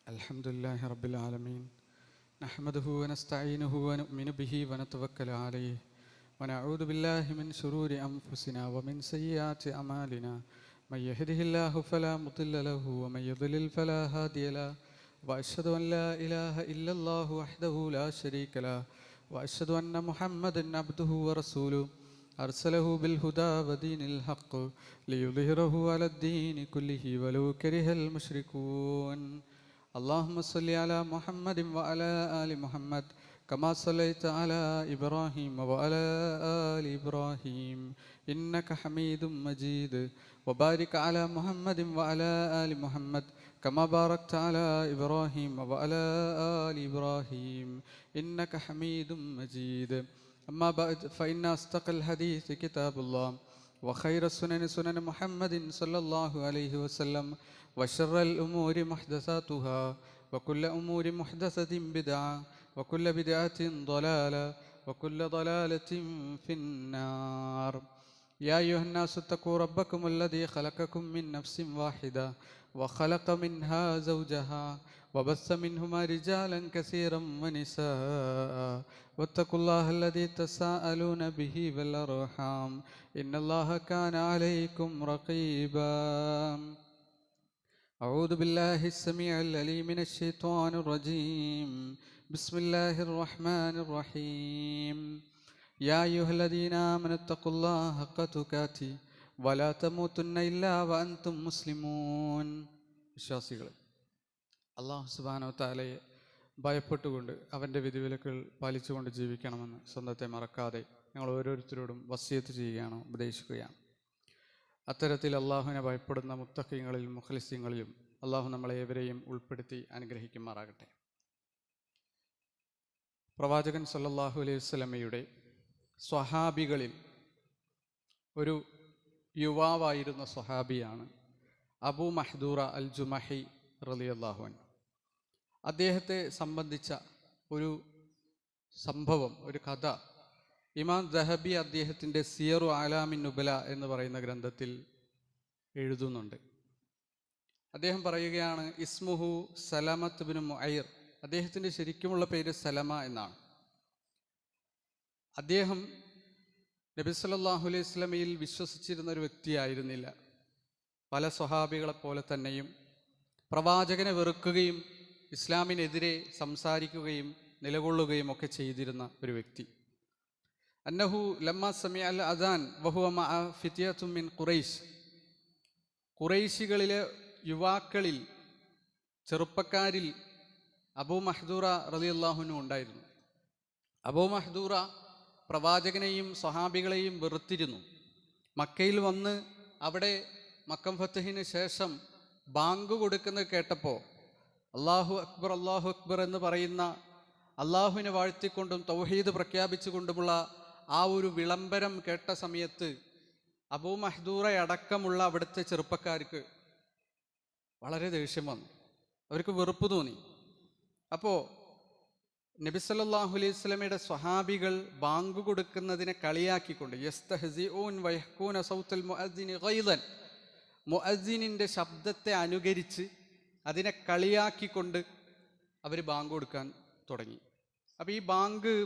الحمدلله رب العالمين نحمده ونستعينه ونؤمن به ونتوكل عليه ونعوذ بالله من شرور أنفسنا ومن سيئات أعمالنا من يهده الله فلا مضل له ومن يضلل فلا هادي له وأشهد أن لا إله إلا الله وحده لا شريك له وأشهد أن محمدا عبده ورسوله أرسله بالهدى ودين الحق ليظهره على الدين كله ولو كره المشركون اللهم صل على محمد وعلى آل محمد كما صليت على إبراهيم وعلى آل إبراهيم إنك حميد مجيد وبارك على محمد وعلى آل محمد كما باركت على إبراهيم وعلى آل إبراهيم إنك حميد مجيد أما بعد فإن أصدق الحديث كتاب الله وخير السنن سنن محمد صلى الله عليه وسلم وشر الأمور محدثاتها وكل أمور محدثة بدعة وكل بدعة ضلالة وكل ضلالة في النار يا أيها الناس اتقوا ربكم الذي خلقكم من نفس واحدة وخلق منها زوجها وبث منهما رجالا كثيرا ونساء واتقوا الله الذي تساءلون به والأرحام إن الله كان عليكم رقيبا أعوذ بالله السميع العليم من الشيطان الرجيم بسم الله الرحمن الرحيم يا أيها الذين آمنوا اتقوا الله حق تقاته ولا تموتن إلا وأنتم مسلمون വിശ്വാസികളെ അല്ലാഹു സുബ്ഹാനഹു വ തആലയെ ഭയപ്പെട്ടുകൊണ്ട് അവൻ്റെ വിധിവിലക്കുകൾ പാലിച്ചുകൊണ്ട് ജീവിക്കണമെന്ന് സ്വന്തത്തെ മറക്കാതെ ഞങ്ങൾ ഓരോരുത്തരോടും വസിയത്ത് ചെയ്യുകയാണ്, ഉപദേശിക്കുകയാണ്. അത്തരത്തിൽ അള്ളാഹുവിനെ ഭയപ്പെടുന്ന മുത്തഖീങ്ങളിലും മുഖ്ലിസീങ്ങളിലും അള്ളാഹു നമ്മളെ ഏവരെയും ഉൾപ്പെടുത്തി അനുഗ്രഹിക്കുമാറാകട്ടെ. പ്രവാചകൻ സല്ലല്ലാഹു അലൈഹി വസല്ലമയുടെ സ്വഹാബികളിൽ ഒരു യുവാവായിരുന്ന സ്വഹാബിയാണ് അബൂ മഹ്ദൂറ അൽ ജുമഹി റളിയല്ലാഹു അൻഹു. അദ്ദേഹത്തെ സംബന്ധിച്ച ഒരു സംഭവം, ഒരു കഥ ഇമാം ദഹബി അദ്ദേഹത്തിൻ്റെ സിയറു ആലാമിൻ നുബല എന്ന് പറയുന്ന ഗ്രന്ഥത്തിൽ എഴുതുന്നുണ്ട്. അദ്ദേഹം പറയുകയാണ്, ഇസ്മുഹു സലമത്ത് ബിൻ മുഅയ്ർ. അദ്ദേഹത്തിൻ്റെ ശരിക്കുമുള്ള പേര് സലമ എന്നാണ്. അദ്ദേഹം നബി സല്ലല്ലാഹു അലൈഹി വസല്ലമയിൽ വിശ്വസിച്ചിരുന്ന ഒരു വ്യക്തിയായിരുന്നില്ല. പല സ്വഹാബികളെപ്പോലെ തന്നെയും പ്രവാചകനെ വെറുക്കുകയും ഇസ്ലാമിനെതിരെ സംസാരിക്കുകയും നിലകൊള്ളുകയും ഒക്കെ ചെയ്തിരുന്ന ഒരു വ്യക്തി. അന്നഹു ലമ്മ സമിഅ അൽ അദാൻ വഹുവ മഅ ഫിത്യത്തും മിൻ ഖുറൈശ്. ഖുറൈശികളിലെ യുവാക്കളിൽ, ചെറുപ്പക്കാരിൽ അബൂ മഹ്ദൂറ റളിയല്ലാഹു അൻഹു ഉണ്ടായിരുന്നു. അബൂ മഹ്ദൂറ പ്രവാചകനെയും സ്വഹാബികളെയും വെറുത്തിരുന്നു. മക്കയിൽ വന്ന് അവിടെ മക്കം ഫത്തഹിന് ശേഷം ബാങ്ക് കൊടുക്കുന്നത് കേട്ടപ്പോൾ അല്ലാഹു അക്ബർ എന്ന് പറയുന്ന അള്ളാഹുവിനെ വാഴ്ത്തിക്കൊണ്ടും തൗഹീദ് പ്രഖ്യാപിച്ചുകൊണ്ടുമുള്ള ആ ഒരു വിളംബരം കേട്ട സമയത്ത് അബൂ മഹ്ദൂറയടക്കമുള്ള അവിടുത്തെ ചെറുപ്പക്കാർക്ക് വളരെ ദേഷ്യം വന്നു, അവർക്ക് വെറുപ്പ് തോന്നി. അപ്പോൾ നബി സല്ലല്ലാഹു അലൈഹി വസല്ലമയുടെ സ്വഹാബികൾ ബാങ്ക് കൊടുക്കുന്നതിനെ കളിയാക്കിക്കൊണ്ട് യസ്തഹ്സിഊൻ വയഹ്കൂന സൗത്തൽ മുഅദ്ദിനി ഗൈദൻ, മുഅദ്ദിനിൻ്റെ ശബ്ദത്തെ അനുകരിച്ച് അതിനെ കളിയാക്കിക്കൊണ്ട് അവർ ബാങ്ക് കൊടുക്കാൻ തുടങ്ങി. അപ്പോൾ ഈ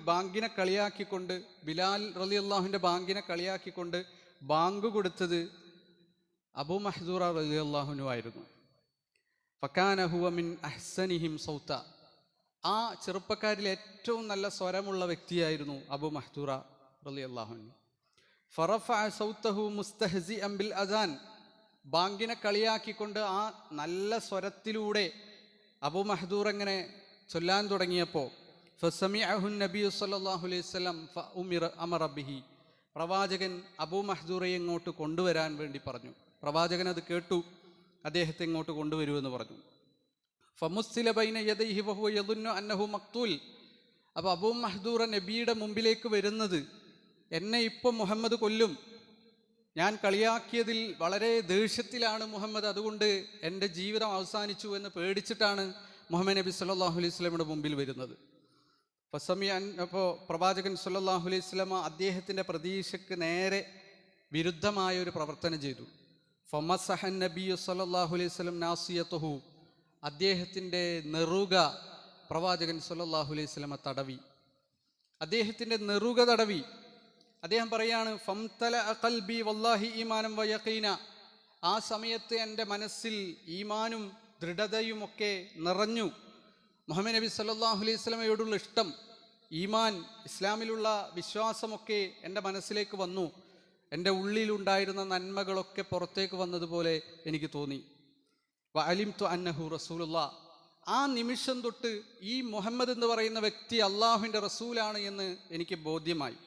ബാങ്കിനെ കളിയാക്കിക്കൊണ്ട്, ബിലാൽ റളിയല്ലാഹുവിൻ്റെ ബാങ്കിനെ കളിയാക്കിക്കൊണ്ട് ബാങ്ക് കൊടുത്തത് അബൂ മഹ്ദൂറ റളിയല്ലാഹു അൻഹു ആയിരുന്നു. ഫകാന ഹുവ മിൻ അഹ്സനിഹിം സൗത. ആ ചെറുപ്പക്കാരിൽ ഏറ്റവും നല്ല സ്വരമുള്ള വ്യക്തിയായിരുന്നു അബൂ മഹ്ദൂറ റളിയല്ലാഹു അൻഹു. ഫറഫഅ സൗതഹു മുസ്തഹ്സിഅൻ ബിൽ അദാൻ. ബാങ്കിനെ കളിയാക്കിക്കൊണ്ട് ആ നല്ല സ്വരത്തിലൂടെ അബൂ മഹ്ദൂർ ഇങ്ങനെ ചൊല്ലാൻ തുടങ്ങിയപ്പോൾ ഫസമിഅഹു നബി സല്ലല്ലാഹു അലൈഹി വസല്ലം അമറ ബിഹി. പ്രവാചകൻ അബൂ മഹ്ദൂറയെ ഇങ്ങോട്ട് കൊണ്ടുവരാൻ വേണ്ടി പറഞ്ഞു. പ്രവാചകൻ അത് കേട്ടു, അദ്ദേഹത്തെ ഇങ്ങോട്ട് കൊണ്ടുവരുമെന്ന് പറഞ്ഞു. ഫമുസ്സില ബൈന യദൈഹി വഹുവ യദുന്നു അന്നഹു മഖ്തൂൽ. അപ്പോൾ അബൂ മഹ്ദൂറ നബിയുടെ മുമ്പിലേക്ക് വരുന്നത്, എന്നെ ഇപ്പം മുഹമ്മദ് കൊല്ലും, ഞാൻ കളിയാക്കിയതിൽ വളരെ ദേഷ്യത്തിലാണ് മുഹമ്മദ്, അതുകൊണ്ട് എൻ്റെ ജീവിതം അവസാനിച്ചു എന്ന് പേടിച്ചിട്ടാണ് മുഹമ്മദ് നബി സല്ലല്ലാഹു അലൈഹി വസല്ലമയുടെ മുമ്പിൽ വരുന്നത്. അപ്പോൾ പ്രവാചകൻ സല്ലല്ലാഹു അലൈഹി വസല്ലമ അദ്ദേഹത്തിൻ്റെ പ്രതീക്ഷയ്ക്ക് നേരെ വിരുദ്ധമായ ഒരു പ്രവർത്തനം ചെയ്തു. ഫമസഹൻ നബിയ്യു സല്ലല്ലാഹു അലൈഹി വസല്ലം നാസിയതുഹു. അദ്ദേഹത്തിൻ്റെ നെറുക പ്രവാചകൻ സല്ലല്ലാഹു അലൈഹി വസല്ലമ തടവി. അദ്ദേഹത്തിൻ്റെ നെറുക തടവി. അദ്ദേഹം പറയാണ്, ഫംതല ഖൽബി വല്ലാഹി ഈമാനം വയഖീന. ആ സമയത്ത് എൻ്റെ മനസ്സിൽ ഈമാനും ദൃഢതയുമൊക്കെ നിറഞ്ഞു. മുഹമ്മദ് നബി സല്ലല്ലാഹു അലൈഹി വസല്ലമയോടുള്ള ഇഷ്ടം, ഈമാൻ, ഇസ്ലാമിലുള്ള വിശ്വാസമൊക്കെ എൻ്റെ മനസ്സിലേക്ക് വന്നു. എൻ്റെ ഉള്ളിലുണ്ടായിരുന്ന നന്മകളൊക്കെ പുറത്തേക്ക് വന്നതുപോലെ എനിക്ക് തോന്നി. വഅലിംതു അന്നഹു റസൂലുള്ളാഹ്. ആ നിമിഷം തൊട്ട് ഈ മുഹമ്മദ് എന്ന് പറയുന്ന വ്യക്തി അള്ളാഹുവിൻ്റെ റസൂലാണ് എന്ന് എനിക്ക് ബോധ്യമായി.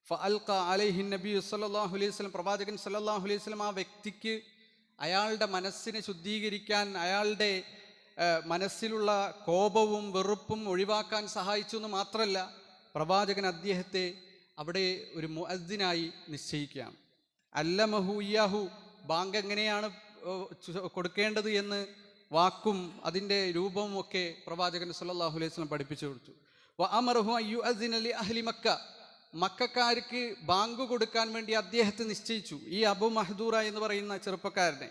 ഫഅൽഖ അലൈഹി നബി സല്ലല്ലാഹു അലൈഹി വസല്ലം, പ്രവാചകൻ സല്ലല്ലാഹു അലൈഹി വസല്ലം ആ വ്യക്തിക്ക് അയാളുടെ മനസ്സിനെ ശുദ്ധീകരിക്കാൻ, അയാളുടെ മനസ്സിലുള്ള കോപവും വെറുപ്പും ഒഴിവാക്കാൻ സഹായിച്ചു എന്ന് മാത്രമല്ല, പ്രവാചകൻ അദ്ദേഹത്തെ അവിടെ ഒരു മുഅദ്ദിനായി നിശ്ചയിക്കുകയാണ്. അല്ലമഹു ഇയ്യാഹു, ബാങ്ക് എങ്ങനെയാണ് കൊടുക്കേണ്ടത് എന്ന് വാക്കും അതിൻ്റെ രൂപവും ഒക്കെ പ്രവാചകൻ സല്ലല്ലാഹു അലൈഹി വസല്ലം പഠിപ്പിച്ചു കൊടുത്തു. വഅമറഹു അയ്യുഅദ്ദിന ലി അഹ്ലി മക്ക, മക്കക്കാർക്ക് ബാങ്ക് കൊടുക്കാൻ വേണ്ടി അദ്ദേഹത്തെ നിശ്ചയിച്ചു, ഈ അബു മഹ്ദൂറ എന്ന് പറയുന്ന ചെറുപ്പക്കാരനെ.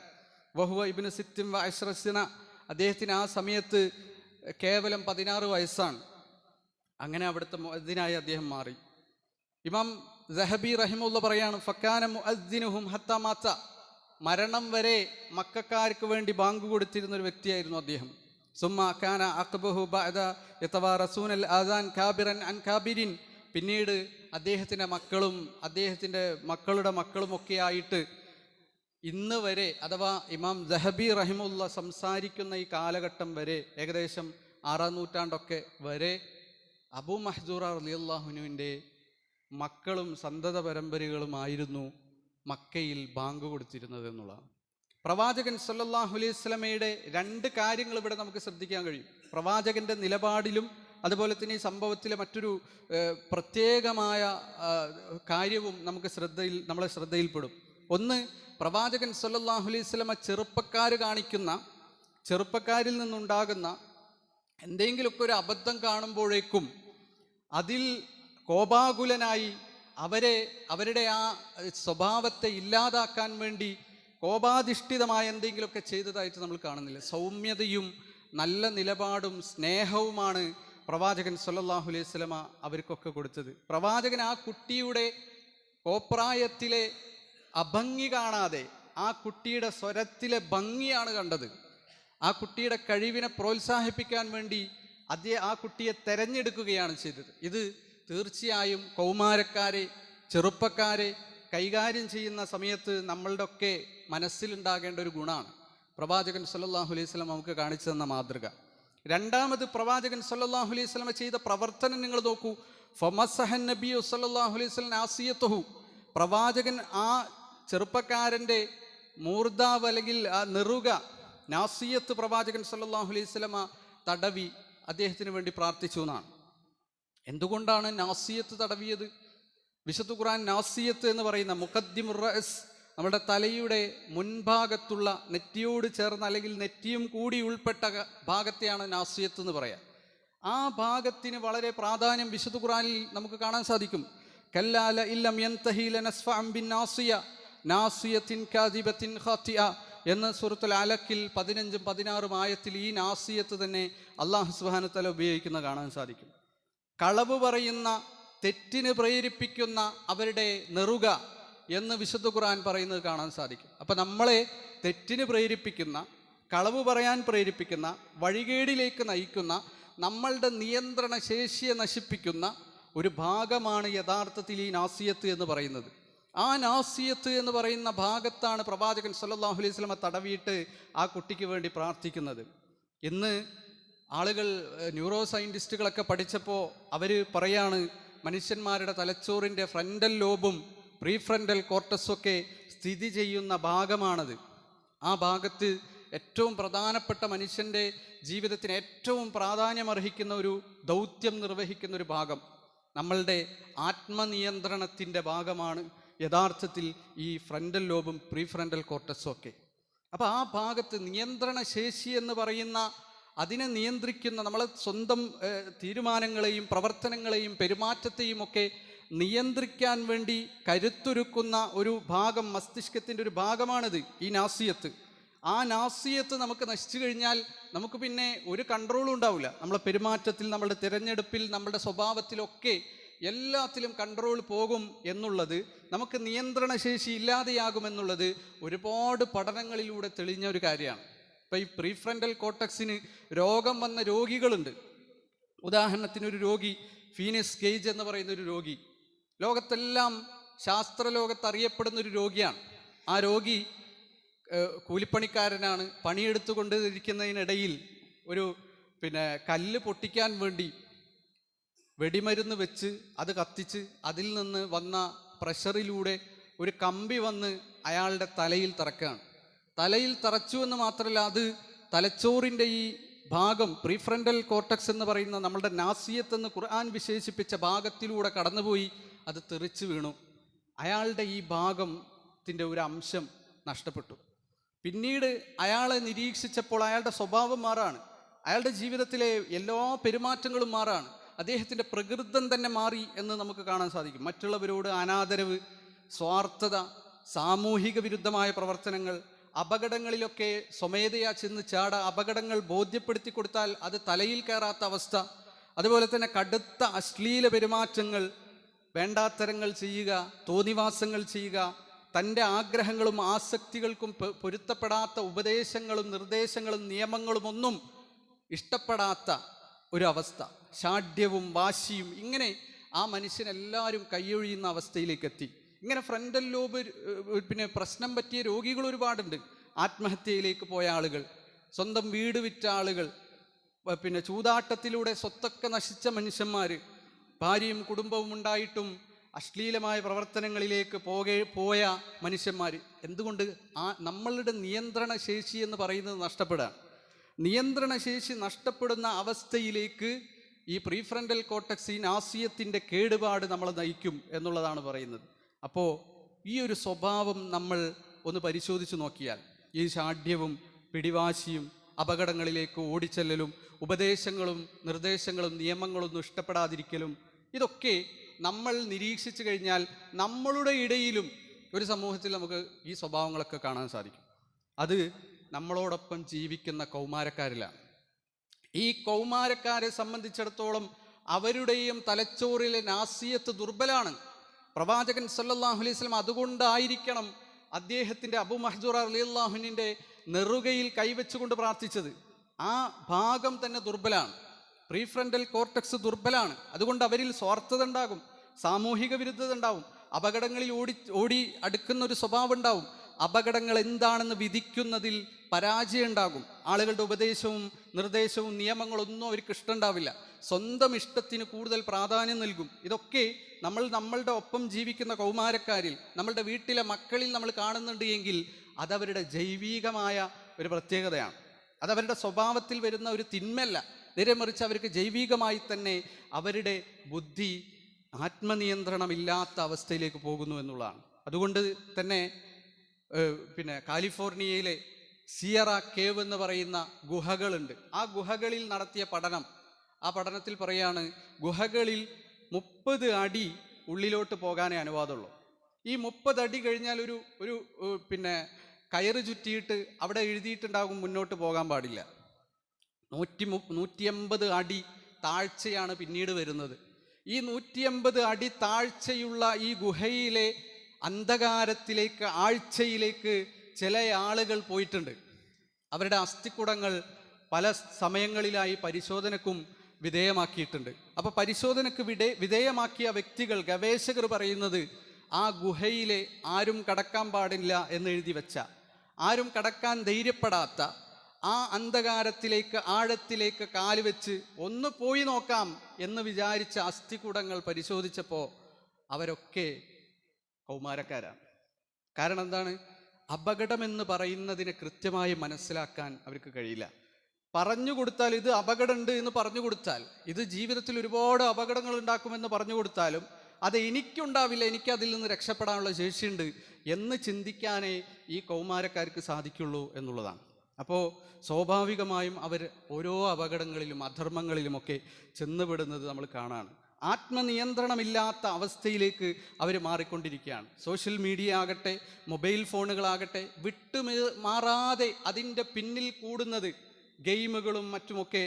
വഹുവ ഇബ്നു സിത്തിൻ വഅശ്റസിന, അദ്ദേഹത്തിന് ആ സമയത്ത് കേവലം 16 വയസ്സാണ്. അങ്ങനെ അവിടുത്തെ മുഅദ്ദിനായി അദ്ദേഹം മാറി. ഇമാം സഹബി റഹിമുള്ള പറയാണ്, ഫക്കാന മുഅദ്ദിനുഹും ഹത്താ മാത, മരണം വരെ മക്കക്കാർക്ക് വേണ്ടി ബാങ്ക് കൊടുത്തിരുന്ന ഒരു വ്യക്തിയായിരുന്നു അദ്ദേഹം. സുമ്മ കാന അഖ്ബഹു ബഅദ യതവാറസൂനൽ ആസാൻ കാബിറൻ അൻ കാബിരിൻ, പിന്നീട് അദ്ദേഹത്തിൻ്റെ മക്കളും അദ്ദേഹത്തിൻ്റെ മക്കളുടെ മക്കളുമൊക്കെ ആയിട്ട് ഇന്ന് വരെ, അഥവാ ഇമാം ദഹബി റഹിമുള്ള സംസാരിക്കുന്ന ഈ കാലഘട്ടം വരെ, ഏകദേശം 6-ാം നൂറ്റാണ്ടൊക്കെ വരെ അബൂ മഹ്ദൂറ റളിയല്ലാഹുവിൻ്റെ മക്കളും സന്തത പരമ്പരകളുമായിരുന്നു മക്കയിൽ ബാങ്ക് കൊടുത്തിരുന്നത് എന്നുള്ളതാണ്. പ്രവാചകൻ സല്ലല്ലാഹു അലൈഹി വസല്ലമയുടെ 2 കാര്യങ്ങൾ ഇവിടെ നമുക്ക് ശ്രദ്ധിക്കാൻ കഴിയും. പ്രവാചകൻ്റെ നിലപാടിലും അതുപോലെ തന്നെ ഈ സംഭവത്തിലെ മറ്റൊരു പ്രത്യേകമായ കാര്യവും നമ്മളെ ശ്രദ്ധയിൽപ്പെടും. ഒന്ന്, പ്രവാചകൻ സല്ലല്ലാഹു അലൈഹി വസല്ലമ ചെറുപ്പക്കാരിൽ നിന്നുണ്ടാകുന്ന എന്തെങ്കിലുമൊക്കെ ഒരു അബദ്ധം കാണുമ്പോഴേക്കും അതിൽ കോപാകുലനായി അവരുടെ ആ സ്വഭാവത്തെ ഇല്ലാതാക്കാൻ വേണ്ടി കോപാധിഷ്ഠിതമായ എന്തെങ്കിലുമൊക്കെ ചെയ്തതായിട്ട് നമ്മൾ കാണുന്നില്ല. സൗമ്യതയും നല്ല നിലപാടും സ്നേഹവുമാണ് പ്രവാചകൻ സല്ലല്ലാഹു അലൈഹി വസല്ലമ അവർക്കൊക്കെ കൊടുത്തത്. പ്രവാചകൻ ആ കുട്ടിയുടെ കോപ്രായത്തിലെ അഭംഗി കാണാതെ ആ കുട്ടിയുടെ സ്വരത്തിലെ ഭംഗിയാണ് കണ്ടത്. ആ കുട്ടിയുടെ കഴിവിനെ പ്രോത്സാഹിപ്പിക്കാൻ വേണ്ടി ആ കുട്ടിയെ തെരഞ്ഞെടുക്കുകയാണ് ചെയ്തത്. ഇത് തീർച്ചയായും കൗമാരക്കാരെ, ചെറുപ്പക്കാരെ കൈകാര്യം ചെയ്യുന്ന സമയത്ത് നമ്മളുടെ ഒക്കെ മനസ്സിലുണ്ടാകേണ്ട ഒരു ഗുണമാണ് പ്രവാചകൻ സല്ലല്ലാഹു അലൈഹി വസല്ലം നമുക്ക് കാണിച്ചു തന്ന മാതൃക. രണ്ടാമത്, പ്രവാചകൻ സല്ലല്ലാഹു അലൈഹി വസല്ലം ചെയ്ത പ്രവർത്തനം നിങ്ങൾ നോക്കൂ. ഫമസഹൻ നബിയു സല്ലല്ലാഹു അലൈഹി വസല്ലം ആസിയതഹു, പ്രവാചകൻ ആ ചെറുപ്പക്കാരൻ്റെ മൂർദാവ് അല്ലെങ്കിൽ ആ നെറുക, നാസിയത്ത് പ്രവാചകൻ സല്ലല്ലാഹു അലൈഹി വസല്ലം തടവി അദ്ദേഹത്തിന് വേണ്ടി പ്രാർത്ഥിച്ചു എന്നാണ്. എന്തുകൊണ്ടാണ് നാസിയത്ത് തടവിയത്? വിശുദ്ധ ഖുർആൻ നാസിയത്ത് എന്ന് പറയുന്ന മുഖദ്ദിമുർ റഅസ്, നമ്മുടെ തലയുടെ മുൻഭാഗത്തുള്ള നെറ്റിയോട് ചേർന്ന് അല്ലെങ്കിൽ നെറ്റിയും കൂടി ഉൾപ്പെട്ട ഭാഗത്തെയാണ് നാസിയത്ത് എന്ന് പറയാം. ആ ഭാഗത്തിന് വളരെ പ്രാധാന്യം വിശുദ്ധ ഖുർആനിൽ നമുക്ക് കാണാൻ സാധിക്കും. കല്ലാ ലഇല്ലം യൻതഹി ലനസ്ഫഅൻ ബിന്നാസിയ നാസിയത്തിൻ കാദിബത്തിൻ ഖാതിഅ എന്ന് സൂറത്തുൽ അലക്കിൽ 15-16 ആയത്തിൽ ഈ നാസിയത്ത് തന്നെ അല്ലാഹു സുബ്ഹാനഹു വ തആല ഉപയോഗിക്കുന്ന കാണാൻ സാധിക്കും. കളവ് പറയുന്ന, തെറ്റിന് പ്രേരിപ്പിക്കുന്ന അവരുടെ നെറുക എന്ന് വിശുദ്ധ ഖുർആൻ പറയുന്നത് കാണാൻ സാധിക്കും. അപ്പം നമ്മളെ തെറ്റിന് പ്രേരിപ്പിക്കുന്ന, കളവ് പറയാൻ പ്രേരിപ്പിക്കുന്ന, വഴികേടിലേക്ക് നയിക്കുന്ന, നമ്മളുടെ നിയന്ത്രണ ശേഷിയെ നശിപ്പിക്കുന്ന ഒരു ഭാഗമാണ് യഥാർത്ഥത്തിൽ ഈ നാസിയത്ത് എന്ന് പറയുന്നത്. ആ നാസിയത്ത് എന്ന് പറയുന്ന ഭാഗത്താണ് പ്രവാചകൻ സല്ലല്ലാഹു അലൈഹി വസല്ലം തടവിയിട്ട് ആ കുട്ടിക്ക് വേണ്ടി പ്രാർത്ഥിക്കുന്നത്. ഇന്ന് ആളുകൾ, ന്യൂറോ സയൻറ്റിസ്റ്റുകളൊക്കെ പഠിച്ചപ്പോൾ അവർ പറയാണ്, മനുഷ്യന്മാരുടെ തലച്ചോറിൻ്റെ ഫ്രണ്ടൽ ലോബും പ്രീഫ്രണ്ടൽ കോർട്ടസൊക്കെ സ്ഥിതി ചെയ്യുന്ന ഭാഗമാണത്. ആ ഭാഗത്ത് ഏറ്റവും പ്രധാനപ്പെട്ട, മനുഷ്യൻ്റെ ജീവിതത്തിന് ഏറ്റവും പ്രാധാന്യമർഹിക്കുന്ന ഒരു ദൗത്യം നിർവഹിക്കുന്ന ഒരു ഭാഗം, നമ്മളുടെ ആത്മനിയന്ത്രണത്തിൻ്റെ ഭാഗമാണ് യഥാർത്ഥത്തിൽ ഈ ഫ്രണ്ടൽ ലോബും പ്രീഫ്രണ്ടൽ കോർട്ടസും ഒക്കെ. അപ്പോൾ ആ ഭാഗത്ത് നിയന്ത്രണ ശേഷി എന്ന് പറയുന്ന, അതിനെ നിയന്ത്രിക്കുന്ന, നമ്മളെ സ്വന്തം തീരുമാനങ്ങളെയും പ്രവർത്തനങ്ങളെയും പെരുമാറ്റത്തെയും ഒക്കെ നിയന്ത്രിക്കാൻ വേണ്ടി കരുത്തൊരുക്കുന്ന ഒരു ഭാഗം, മസ്തിഷ്കത്തിൻ്റെ ഒരു ഭാഗമാണിത്, ഈ നാസിയത്ത്. ആ നാസിയത്ത് നമുക്ക് നശിച്ചു കഴിഞ്ഞാൽ നമുക്ക് പിന്നെ ഒരു കൺട്രോളും ഉണ്ടാവില്ല. നമ്മളെ പെരുമാറ്റത്തിൽ, നമ്മളുടെ തിരഞ്ഞെടുപ്പിൽ, നമ്മളുടെ സ്വഭാവത്തിലൊക്കെ എല്ലാത്തിലും കൺട്രോൾ പോകും എന്നുള്ളത്, നമുക്ക് നിയന്ത്രണശേഷി ഇല്ലാതെയാകുമെന്നുള്ളത് ഒരുപാട് പഠനങ്ങളിലൂടെ തെളിഞ്ഞ ഒരു കാര്യമാണ്. ഇപ്പം ഈ പ്രീഫ്രണ്ടൽ കോർട്ടക്സിന് രോഗം വന്ന രോഗികളുണ്ട്. ഉദാഹരണത്തിന് ഒരു രോഗി, ഫീനിസ് ഗേജ് എന്ന് പറയുന്ന ഒരു രോഗി, ലോകത്തെല്ലാം ശാസ്ത്രലോകത്ത് അറിയപ്പെടുന്ന ഒരു രോഗിയാണ്. ആ രോഗി കൂലിപ്പണിക്കാരനാണ്. പണിയെടുത്തുകൊണ്ടിരിക്കുന്നതിനിടയിൽ ഒരു കല്ല് പൊട്ടിക്കാൻ വേണ്ടി വെടിമരുന്ന് വെച്ച് അത് കത്തിച്ച് അതിൽ നിന്ന് വന്ന പ്രഷറിലൂടെ ഒരു കമ്പി വന്ന് അയാളുടെ തലയിൽ തറക്കുകയാണ്. തലയിൽ തറച്ചു എന്ന് മാത്രമല്ല, അത് തലച്ചോറിൻ്റെ ഈ ഭാഗം, പ്രീഫ്രണ്ടൽ കോർട്ടക്സ് എന്ന് പറയുന്ന നമ്മളുടെ നാസിയത്ത് എന്ന് ഖുർആൻ വിശേഷിപ്പിച്ച ഭാഗത്തിലൂടെ കടന്നുപോയി അത് തെറിച്ചു വീണു. അയാളുടെ ഈ ഭാഗത്തിൻ്റെ ഒരു അംശം നഷ്ടപ്പെട്ടു. പിന്നീട് അയാളെ നിരീക്ഷിച്ചപ്പോൾ അയാളുടെ സ്വഭാവം മാറാണ്, അയാളുടെ ജീവിതത്തിലെ എല്ലാ പെരുമാറ്റങ്ങളും മാറാണ്, അദ്ദേഹത്തിൻ്റെ പ്രകൃതം തന്നെ മാറി എന്ന് നമുക്ക് കാണാൻ സാധിക്കും. മറ്റുള്ളവരോട് അനാദരവ്, സ്വാർത്ഥത, സാമൂഹിക വിരുദ്ധമായ പ്രവർത്തനങ്ങൾ, അപകടങ്ങളിലൊക്കെ സ്വമേധയാ ചെന്ന് അപകടങ്ങൾ ബോധ്യപ്പെടുത്തി കൊടുത്താൽ അത് തലയിൽ കയറാത്ത അവസ്ഥ, അതുപോലെ തന്നെ കടുത്ത അശ്ലീല പെരുമാറ്റങ്ങൾ, വേണ്ടാത്തരങ്ങൾ ചെയ്യുക, തോന്നിവാസങ്ങൾ ചെയ്യുക, തൻ്റെ ആഗ്രഹങ്ങളും ആസക്തികൾക്കും പൊരുത്തപ്പെടാത്ത ഉപദേശങ്ങളും നിർദ്ദേശങ്ങളും നിയമങ്ങളും ഒന്നും ഇഷ്ടപ്പെടാത്ത ഒരു അവസ്ഥ, ഷാഢ്യവും വാശിയും, ഇങ്ങനെ ആ മനുഷ്യനെല്ലാവരും കൈയൊഴിയുന്ന അവസ്ഥയിലേക്ക് എത്തി. ഇങ്ങനെ ഫ്രണ്ടൽ ലോബ് പ്രശ്നം പറ്റിയ രോഗികൾ ഒരുപാടുണ്ട്. ആത്മഹത്യയിലേക്ക് പോയ ആളുകൾ, സ്വന്തം വീട് വിറ്റ ആളുകൾ, ചൂതാട്ടത്തിലൂടെ സ്വത്തൊക്കെ നശിച്ച മനുഷ്യന്മാർ, ഭാര്യയും കുടുംബവും ഉണ്ടായിട്ടും അശ്ലീലമായ പ്രവർത്തനങ്ങളിലേക്ക് പോയ മനുഷ്യന്മാർ. എന്തുകൊണ്ട്? നമ്മളുടെ നിയന്ത്രണ ശേഷി എന്ന് പറയുന്നത് നഷ്ടപ്പെടുകയാണ്. നിയന്ത്രണശേഷി നഷ്ടപ്പെടുന്ന അവസ്ഥയിലേക്ക് ഈ പ്രീഫ്രണ്ടൽ കോർട്ടക്സ്, ഈ നാസിയത്തിൻ്റെ കേടുപാട് നമ്മളെ നയിക്കും എന്നുള്ളതാണ് പറയുന്നത്. അപ്പോൾ ഈ ഒരു സ്വഭാവം നമ്മൾ ഒന്ന് പരിശോധിച്ച് നോക്കിയാൽ, ഈ ഷാഢ്യവും പിടിവാശിയും അപകടങ്ങളിലേക്ക് ഓടിച്ചെല്ലലും ഉപദേശങ്ങളും നിർദ്ദേശങ്ങളും നിയമങ്ങളൊന്നും ഇഷ്ടപ്പെടാതിരിക്കലും, ഇതൊക്കെ നമ്മൾ നിരീക്ഷിച്ചു കഴിഞ്ഞാൽ നമ്മളുടെ ഇടയിലും ഒരു സമൂഹത്തിൽ നമുക്ക് ഈ സ്വഭാവങ്ങളൊക്കെ കാണാൻ സാധിക്കും. അത് നമ്മളോടൊപ്പം ജീവിക്കുന്ന കൗമാരക്കാരിലാണ്. ഈ കൗമാരക്കാരെ സംബന്ധിച്ചിടത്തോളം അവരുടെയും തലച്ചോറിലെ നാസിയത്ത് ദുർബലാണ്. പ്രവാചകൻ സല്ലല്ലാഹു അലൈഹി വസല്ലം അതുകൊണ്ടായിരിക്കണം അദ്ദേഹത്തിൻ്റെ അബൂ മഹ്ദൂറ റളിയല്ലാഹുവിൻ്റെ നെറുകയിൽ കൈവച്ചുകൊണ്ട് പ്രാർത്ഥിച്ചത്. ആ ഭാഗം തന്നെ ദുർബലാണ്, പ്രീഫ്രണ്ടൽ കോർട്ടക്സ് ദുർബലാണ്. അതുകൊണ്ട് അവരിൽ സ്വാർത്ഥത ഉണ്ടാകും, സാമൂഹിക വിരുദ്ധത ഉണ്ടാവും, അപകടങ്ങളിൽ ഓടി അടുക്കുന്ന ഒരു സ്വഭാവം ഉണ്ടാവും, അപകടങ്ങൾ എന്താണെന്ന് വിധിക്കുന്നതിൽ പരാജയം ഉണ്ടാകും, ആളുകളുടെ ഉപദേശവും നിർദ്ദേശവും നിയമങ്ങളൊന്നും അവർക്ക് ഇഷ്ടമുണ്ടാവില്ല, സ്വന്തം ഇഷ്ടത്തിന് കൂടുതൽ പ്രാധാന്യം നൽകും. ഇതൊക്കെ നമ്മളുടെ ഒപ്പം ജീവിക്കുന്ന കൗമാരക്കാരിൽ, നമ്മളുടെ വീട്ടിലെ മക്കളിൽ നമ്മൾ കാണുന്നുണ്ട് എങ്കിൽ അതവരുടെ ജൈവികമായ ഒരു പ്രത്യേകതയാണ്. അതവരുടെ സ്വഭാവത്തിൽ വരുന്ന ഒരു തിന്മല്ല, നേരെ മറിച്ച് അവർക്ക് ജൈവികമായി തന്നെ അവരുടെ ബുദ്ധി ആത്മനിയന്ത്രണമില്ലാത്ത അവസ്ഥയിലേക്ക് പോകുന്നു എന്നുള്ളതാണ്. അതുകൊണ്ട് തന്നെ കാലിഫോർണിയയിലെ സിയറ കേവ് എന്ന് പറയുന്ന ഗുഹകളുണ്ട്. ആ ഗുഹകളിൽ നടത്തിയ പഠനം, ആ പഠനത്തിൽ പറയാണ്, ഗുഹകളിൽ 30 അടി ഉള്ളിലോട്ട് പോകാനേ അനുവാദമുള്ളൂ. ഈ 30 അടി കഴിഞ്ഞാൽ ഒരു കയറ് ചുറ്റിയിട്ട് അവിടെ എഴുതിയിട്ടുണ്ടാകും മുന്നോട്ട് പോകാൻ പാടില്ല. 150 അടി താഴ്ചയാണ് പിന്നീട് വരുന്നത്. ഈ 150 അടി താഴ്ചയുള്ള ഈ ഗുഹയിലെ അന്ധകാരത്തിലേക്ക്, ആഴ്ചയിലേക്ക് ചില ആളുകൾ പോയിട്ടുണ്ട്. അവരുടെ അസ്ഥിക്കുടങ്ങൾ പല സമയങ്ങളിലായി പരിശോധനക്കും വിധേയമാക്കിയിട്ടുണ്ട്. അപ്പോൾ പരിശോധനക്ക് വിധേയമാക്കിയ വ്യക്തികൾ, ഗവേഷകർ പറയുന്നത്, ആ ഗുഹയിലെ ആരും കടക്കാൻ പാടില്ല എന്നെഴുതി വെച്ച, ആരും കടക്കാൻ ധൈര്യപ്പെടാത്ത ആ അന്ധകാരത്തിലേക്ക്, ആഴത്തിലേക്ക് കാല് വെച്ച് ഒന്ന് പോയി നോക്കാം എന്ന് വിചാരിച്ച അസ്ഥികൂടങ്ങൾ പരിശോധിച്ചപ്പോൾ അവരൊക്കെ കൗമാരക്കാരാണ്. കാരണം എന്താണ്? അപകടമെന്ന് പറയുന്നതിനെ കൃത്യമായി മനസ്സിലാക്കാൻ അവർക്ക് കഴിയില്ല. പറഞ്ഞു കൊടുത്താൽ, ഇത് അപകടമുണ്ട് എന്ന് പറഞ്ഞു കൊടുത്താൽ, ഇത് ജീവിതത്തിൽ ഒരുപാട് അപകടങ്ങൾ ഉണ്ടാക്കുമെന്ന് പറഞ്ഞു കൊടുത്താലും അത് എനിക്കുണ്ടാവില്ല, എനിക്കതിൽ നിന്ന് രക്ഷപ്പെടാനുള്ള ശേഷിയുണ്ട് എന്ന് ചിന്തിക്കാനേ ഈ കൗമാരക്കാർക്ക് സാധിക്കുള്ളൂ എന്നുള്ളതാണ്. അപ്പോൾ സ്വാഭാവികമായും അവർ ഓരോ അപകടങ്ങളിലും അധർമ്മങ്ങളിലുമൊക്കെ ചെന്നുപെടുന്നത് നമ്മൾ കാണാണ്. ആത്മനിയന്ത്രണമില്ലാത്ത അവസ്ഥയിലേക്ക് അവർ മാറിക്കൊണ്ടിരിക്കുകയാണ്. സോഷ്യൽ മീഡിയ ആകട്ടെ, മൊബൈൽ ഫോണുകളാകട്ടെ, മാറാതെ അതിൻ്റെ പിന്നിൽ കൂടുന്നത് ഗെയിമുകളും മറ്റുമൊക്കെ.